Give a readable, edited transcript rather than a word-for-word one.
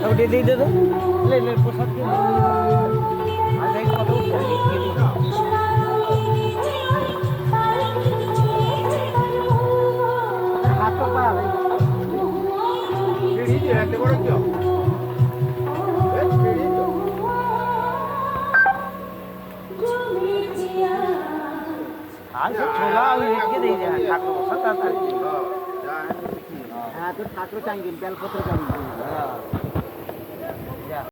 ওটা দিয়ে দে তো লে লে প্রসাদ দিয়ে আর এই কত হাত তো পা সিঁড়ি দিয়ে এত বড় কি সিঁড়ি তো আর ছোলা ওই রেখে দিয়ে যায় ঠাকুর বসা তাড়াতাড়ি হ্যাঁ হ্যাঁ তো ঠাকুর চাঙ্গিন বেলপত্র চাঙ্গিন